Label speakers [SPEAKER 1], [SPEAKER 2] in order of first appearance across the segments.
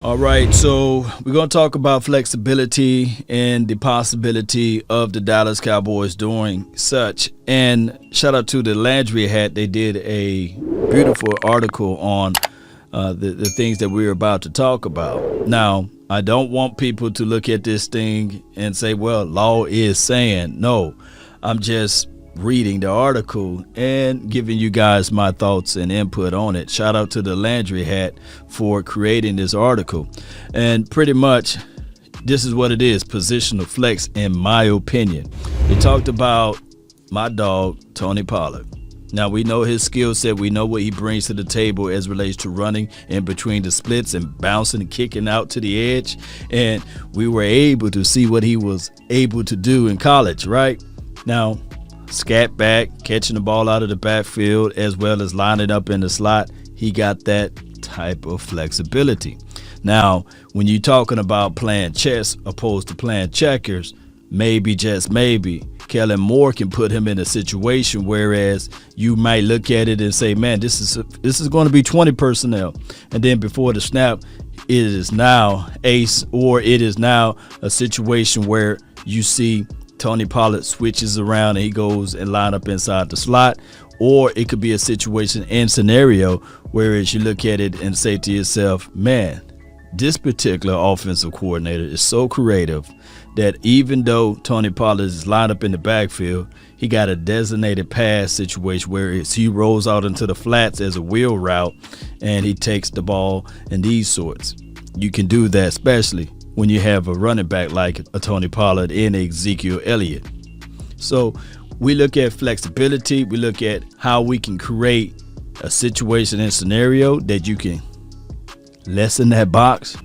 [SPEAKER 1] All right, so we're going to talk about flexibility and the possibility of the Dallas Cowboys doing such. And shout out to the Landry Hat. They did a beautiful article on the things that we're about to talk about. Now, I don't want people to look at this thing and say, well, law is saying. No, I'm just reading the article and giving you guys my thoughts and input on it. Shout out to the Landry Hat for creating this article. And pretty much this is what it is, positional flex, in my opinion. They talked about my dog, Tony Pollard. Now, we know his skill set. We know what he brings to the table as relates to running in between the splits and bouncing and kicking out to the edge. And we were able to see what he was able to do in college, right? Now, scat back, catching the ball out of the backfield, as well as lining up in the slot. He got that type of flexibility. Now, when you're talking about playing chess opposed to playing checkers, maybe, just maybe, Kellen Moore can put him in a situation whereas you might look at it and say, man, this is going to be 20 personnel. And then before the snap, it is now ace, or it is now a situation where you see Tony Pollard switches around and he goes and line up inside the slot. Or it could be a situation and scenario whereas you look at it and say to yourself, man, this particular offensive coordinator is so creative that even though Tony Pollard is lined up in the backfield, he got a designated pass situation where he rolls out into the flats as a wheel route and he takes the ball and these sorts. You can do that, especially when you have a running back like a Tony Pollard and Ezekiel Elliott. So we look at flexibility. We look at how we can create a situation and scenario that you can lessen that box.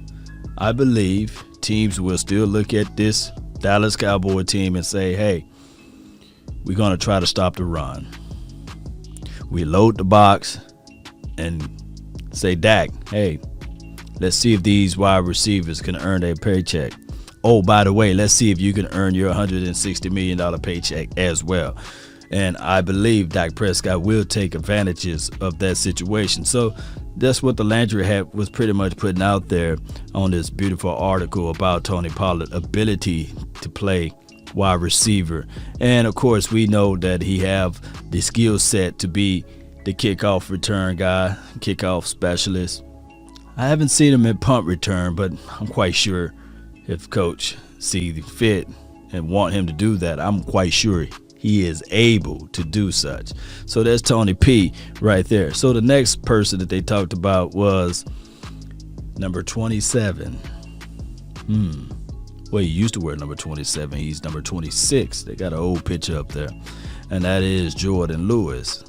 [SPEAKER 1] I believe teams will still look at this Dallas Cowboy team and say, hey, we're going to try to stop the run. We load the box and say, Dak, hey, let's see if these wide receivers can earn their paycheck. Oh, by the way, let's see if you can earn your $160 million paycheck as well. And I believe Dak Prescott will take advantages of that situation. So that's what the Landry Hat was pretty much putting out there on this beautiful article about Tony Pollard's ability to play wide receiver. And, of course, we know that he have the skill set to be the kickoff return guy, kickoff specialist. I haven't seen him in punt return, but I'm quite sure if coach see the fit and want him to do that, I'm quite sure he is able to do such. So that's Tony P right there. So the next person that they talked about was number 27. Well, he used to wear number 27. He's number 26. They got an old picture up there, and that is Jordan Lewis.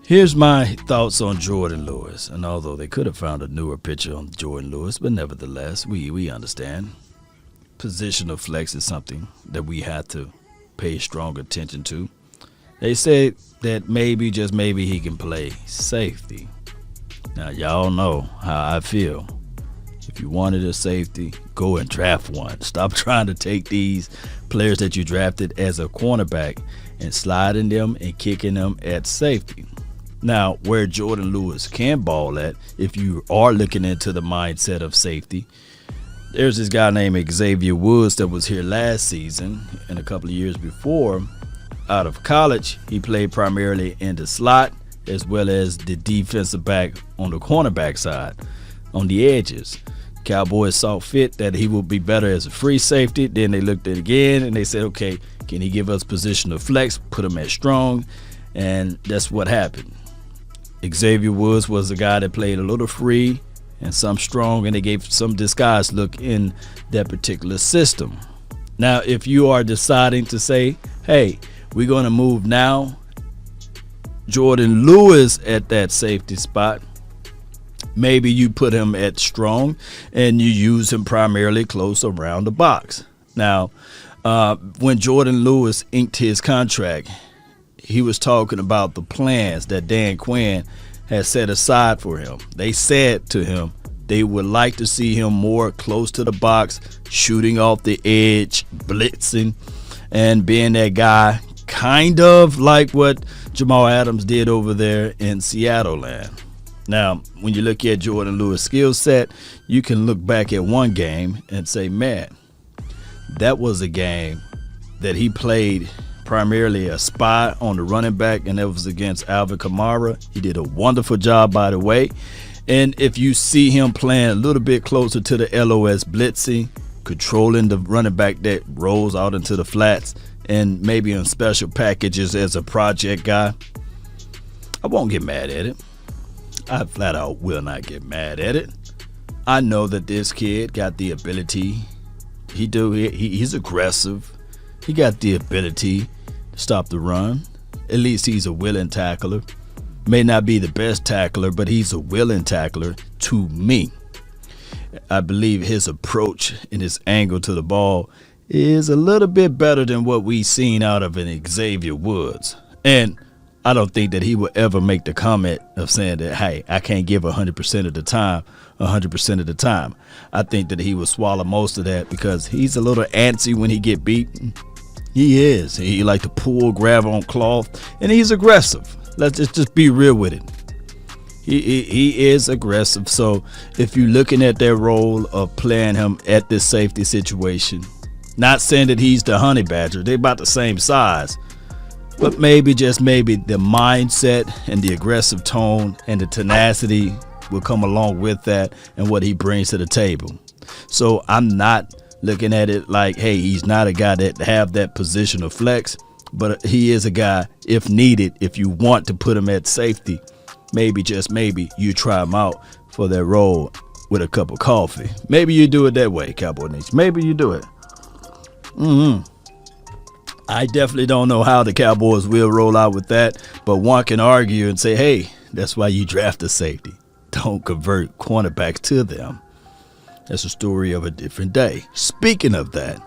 [SPEAKER 1] Here's my thoughts on Jordan Lewis. And although they could have found a newer picture on Jordan Lewis, but nevertheless, we understand. Positional flex is something that we have to pay strong attention to. They say that maybe, just maybe, he can play safety. Now, y'all know how I feel. If you wanted a safety, go and draft one. Stop trying to take these players that you drafted as a cornerback and sliding them and kicking them at safety. Now, where Jordan Lewis can ball at, if you are looking into the mindset of safety, there's this guy named Xavier Woods that was here last season and a couple of years before. Out of college, he played primarily in the slot as well as the defensive back on the cornerback side, on the edges. Cowboys saw fit that he would be better as a free safety. Then they looked at it again and they said, okay, can he give us positional flex, put him at strong? And that's what happened. Xavier Woods was a guy that played a little free and some strong, and they gave some disguised look in that particular system. Now, if you are deciding to say, hey, we're going to move now Jordan Lewis at that safety spot, maybe you put him at strong and you use him primarily close around the box. Now, when Jordan Lewis inked his contract, he was talking about the plans that Dan Quinn had set aside for him. They said to him they would like to see him more close to the box, shooting off the edge, blitzing, and being that guy kind of like what Jamal Adams did over there in Seattle land. Now, when you look at Jordan Lewis' skill set, you can look back at one game and say, man, that was a game that he played primarily a spy on the running back, and that was against Alvin Kamara. He did a wonderful job, by the way. And if you see him playing a little bit closer to the LOS blitzing, controlling the running back that rolls out into the flats, and maybe in special packages as a project guy, I won't get mad at it. I flat out will not get mad at it. I know that this kid got the ability. He's aggressive. He got the ability to stop the run. At least he's a willing tackler. May not be the best tackler, but he's a willing tackler to me. I believe his approach and his angle to the ball is a little bit better than what we've seen out of an Xavier Woods. And I don't think that he will ever make the comment of saying that, hey, I can't give 100% of the time, 100% of the time. I think that he will swallow most of that because he's a little antsy when he get beaten. He is. He like to pull, grab on cloth, and he's aggressive. Let's just be real with it. He is aggressive. So if you're looking at that role of playing him at this safety situation, not saying that he's the honey badger, they're about the same size, but maybe, just maybe, the mindset and the aggressive tone and the tenacity will come along with that and what he brings to the table. So I'm not looking at it like, hey, he's not a guy that have that position of flex, but he is a guy, if needed, if you want to put him at safety, maybe, just maybe, you try him out for that role with a cup of coffee. Maybe you do it that way, Cowboy Nation. Maybe you do it. I definitely don't know how the Cowboys will roll out with that, but one can argue and say, hey, that's why you draft a safety. Don't convert cornerbacks to them. That's a story of a different day. Speaking of that,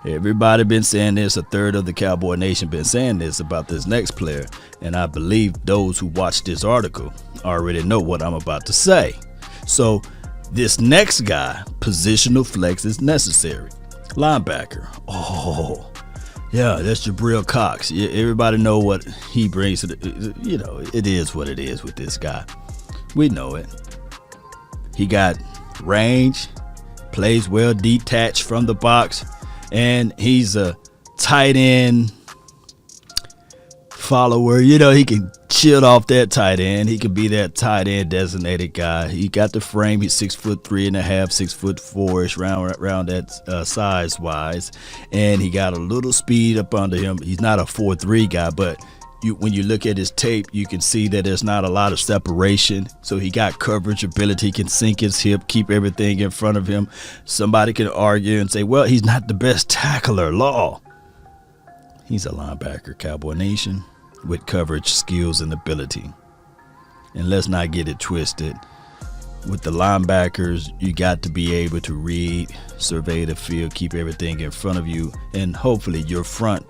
[SPEAKER 1] everybody been saying this, a third of the Cowboy Nation been saying this about this next player, and I believe those who watch this article already know what I'm about to say. So this next guy, positional flex is necessary. Linebacker. Oh, yeah, that's Jabril Cox. Everybody know what he brings to the, it is what it is with this guy. We know it. He got range, plays well detached from the box, and he's a tight end follower. He can chill off that tight end. He can be that tight end designated guy. He got the frame. He's 6'3.5", 6'4" around that size wise, and he got a little speed up under him. He's not a 4'3" guy, but when you look at his tape, you can see that there's not a lot of separation. So he got coverage ability. He can sink his hip, keep everything in front of him. Somebody can argue and say, well, he's not the best tackler. Law. He's a linebacker, Cowboy Nation, with coverage skills and ability. And let's not get it twisted. With the linebackers, you got to be able to read, survey the field, keep everything in front of you, and hopefully your front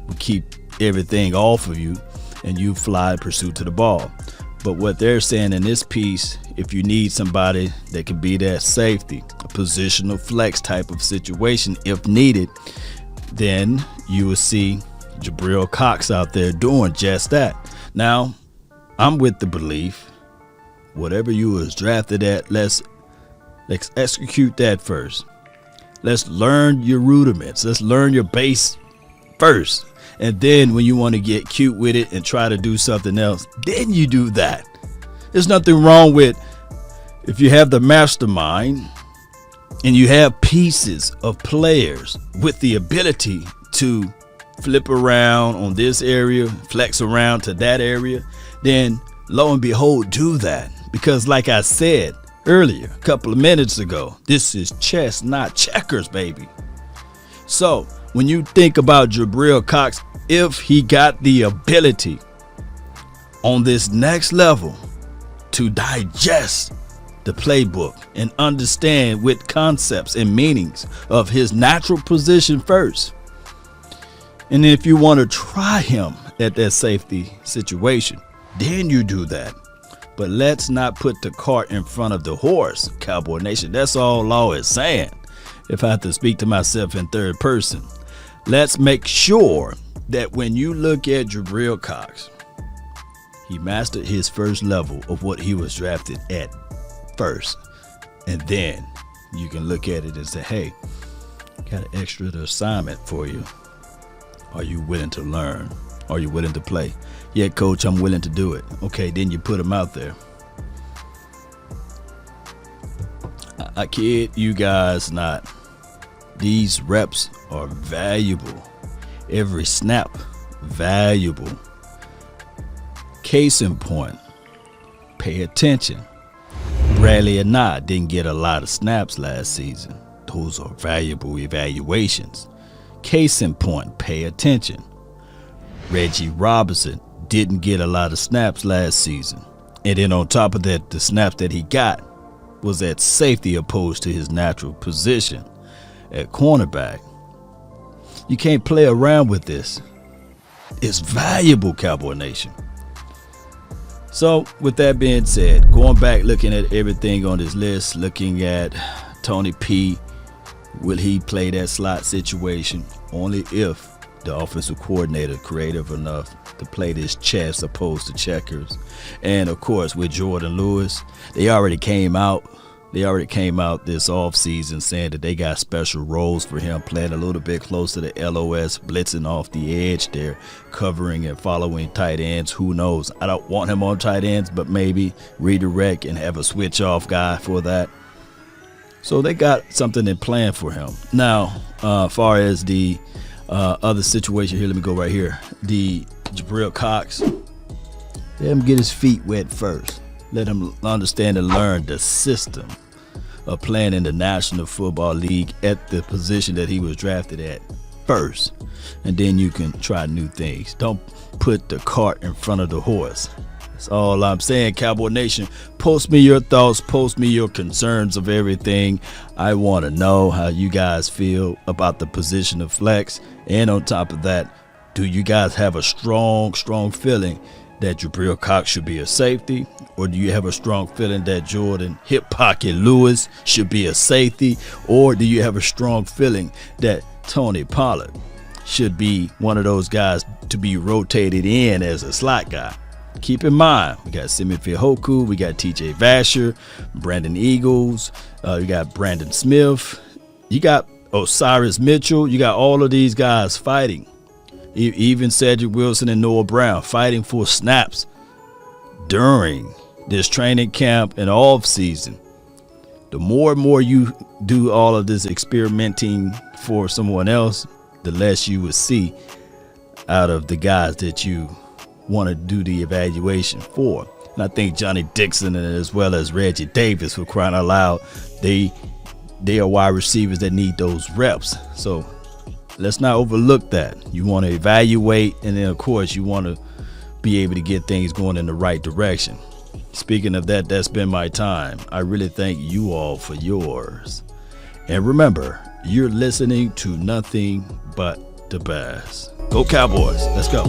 [SPEAKER 1] will keep everything off of you and you fly pursuit to the ball. But what they're saying in this piece, if you need somebody that can be that safety, a positional flex type of situation if needed, then you will see Jabril Cox out there doing just that. Now, I'm with the belief, whatever you was drafted at, let's execute that first. Let's learn your rudiments. Let's learn your base first. And then when you want to get cute with it and try to do something else, then you do that. There's nothing wrong with if you have the mastermind and you have pieces of players with the ability to flip around on this area, flex around to that area, then lo and behold, do that. Because like I said earlier, a couple of minutes ago, this is chess, not checkers, baby. So when you think about Jabril Cox, if he got the ability on this next level to digest the playbook and understand with concepts and meanings of his natural position first, and if you want to try him at that safety situation, then you do that. But let's not put the cart in front of the horse, Cowboy Nation. That's all law is saying. If I have to speak to myself in third person, let's make sure that when you look at Jabril Cox, He mastered his first level of what he was drafted at first. And then you can look at it and say, hey, got an extra assignment for you. Are you willing to learn? Are you willing to play? Yeah, coach, I'm willing to do it. Okay, then you put him out there. I kid you guys not. These reps are valuable. Every snap, valuable. Case in point, pay attention. Bradley and I didn't get a lot of snaps last season. Those are valuable evaluations. Case in point, pay attention. Reggie Robinson didn't get a lot of snaps last season. And then on top of that, the snaps that he got was at safety opposed to his natural position at cornerback. You can't play around with this. It's valuable, Cowboy Nation. So with that being said, going back, looking at everything on this list, looking at Tony P, will he play that slot situation? Only if the offensive coordinator creative enough to play this chess opposed to checkers. And of course with Jordan Lewis, they already came out this offseason saying that they got special roles for him, playing a little bit close to the LOS, blitzing off the edge there, covering and following tight ends. Who knows? I don't want him on tight ends, but maybe redirect and have a switch off guy for that. So they got something in plan for him. Now, as far as the other situation here, let me go right here. The Jabril Cox, let him get his feet wet first. Let him understand and learn the system of playing in the National Football League at the position that he was drafted at first. And then you can try new things. Don't put the cart in front of the horse. That's all I'm saying, Cowboy Nation. Post me your thoughts. Post me your concerns of everything. I want to know how you guys feel about the position of flex. And on top of that, do you guys have a strong feeling that Jabril Cox should be a safety? Or do you have a strong feeling that Jordan Hip Pocket Lewis should be a safety? Or do you have a strong feeling that Tony Pollard should be one of those guys to be rotated in as a slot guy? Keep in mind, we got Simi Fehoko, we got TJ Vasher, Brandon Eagles, you got Brandon Smith, you got Osiris Mitchell, you got all of these guys fighting. Even Cedric Wilson and Noah Brown fighting for snaps during this training camp and off season. The more and more you do all of this experimenting for someone else, the less you will see out of the guys that you want to do the evaluation for. And I think Johnny Dixon and as well as Reggie Davis, for crying out loud, they are wide receivers that need those reps. So let's not overlook that. You want to evaluate, and then of course you want to be able to get things going in the right direction. Speaking of that, that's been my time. I really thank you all for yours. And remember, you're listening to nothing but the best. Go Cowboys. Let's go.